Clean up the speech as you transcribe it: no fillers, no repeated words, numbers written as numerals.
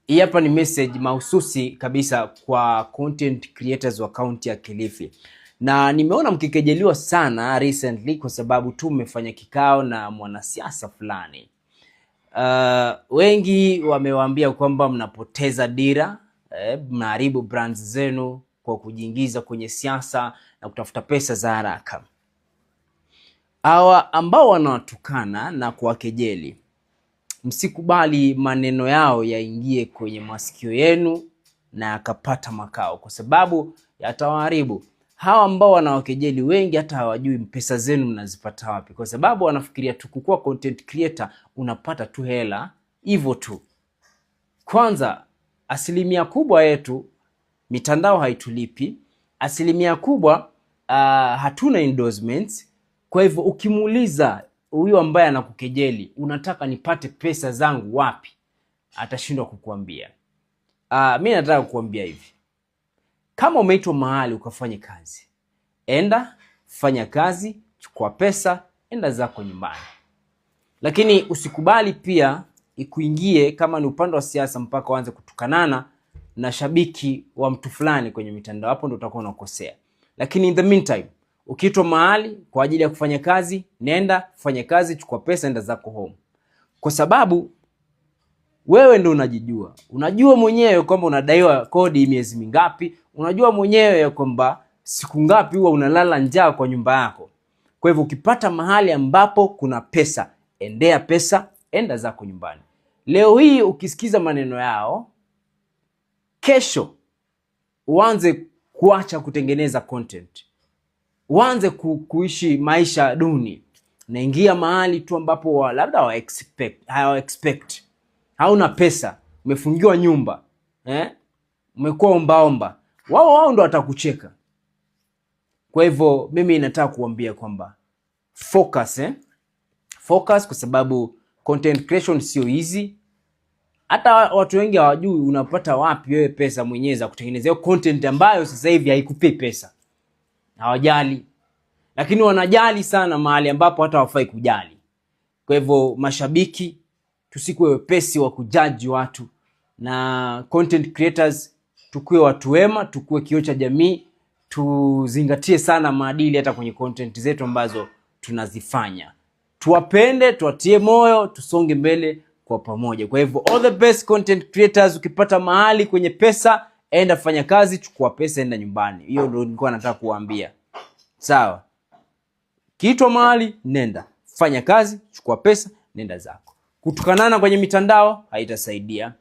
Hii hapa ni message mahususi kabisa kwa content creators wa kaunti ya Kilifi. Na nimeona mkikejeliwa sana recently kwa sababu tu mmefanya kikao na mwanasiasa fulani. Wengi wamewaambia kwamba mnapoteza dira, mnaharibu brands zenu kwa kujiingiza kwenye siasa na kutafuta pesa za haraka. Hawa ambao wanawatukana na kuwakejeli, msikubali maneno yao yaingie kwenye masikio yenu na yakapata makao, kwa sababu yatawaharibu. Hawa ambao wanawakejeli wengi hata hawajui pesa zenu mnazipata wapi, kwa sababu wanafikiria tu kukuwa content creator unapata tu hela hivyo tu. Kwanza, asilimia kubwa yetu mitandao haitulipi, asilimia kubwa hatuna endorsements. Kwa hivyo ukimuuliza huyu ambaye anakukejeli unataka nipate pesa zangu wapi, atashindwa kukuambia. Mimi nataka kukuambia hivi, kama umeitwa mahali ukafanye kazi, enda fanya kazi, chukua pesa, enda zako nyumbani. Lakini usikubali pia ikuingie kama ni upande wa siasa mpaka uanze kutukanana na shabiki wa mtu fulani kwenye mitandao. Hapo ndio utakuwa unakosea. Lakini in the meantime, ukiitwa mahali kwa ajili ya kufanya kazi, nenda fanya kazi, chukua pesa, enda zako home. Kwa sababu wewe ndio unajijua. Unajua mwenyewe kwamba unadaiwa kodi miezi mingapi, unajua mwenyewe kwamba siku ngapi huwa unalala njaa kwa nyumba yako. Kwa hivyo ukipata mahali ambapo kuna pesa, endea pesa, enda zako nyumbani. Leo hii ukisikiza maneno yao, kesho uanze kuacha kutengeneza content, uanze kuishi maisha duni. Naingia mahali tu ambapo labda hawa expect, hauna pesa, umefungiwa nyumba, umekuwa ombaomba, wao ndo watakucheka. Kwa hivyo mimi nataka kuambia kwamba focus, kwa sababu content creation sio easy. Hata watu wengi hawajui unapata wapi wewe pesa mwenyewe za kutengeneza content ambayo sasa hivi haikupi pesa. Hawajali. Lakini wanajali sana mahali ambapo hata hawafai kujali. Kwa hivyo mashabiki, tusikuwe wepesi wa kujaji watu, na content creators tukue watu wema, tukue kioo cha jamii, tuzingatie sana maadili hata kwenye content zetu ambazo tunazifanya. Tuwapende, tuwatie moyo, tusonge mbele kwa pamoja. Kwa hivyo all the best content creators. Ukipata mahali kwenye pesa, enda fanya kazi, chukua pesa, enda nyumbani. Hiyo ndio nilikuwa nataka kuambia. Sawa? Kiitwa mahali, nenda fanya kazi, chukua pesa, nenda zako. Kutukanana kwenye mitandao haitasaidia.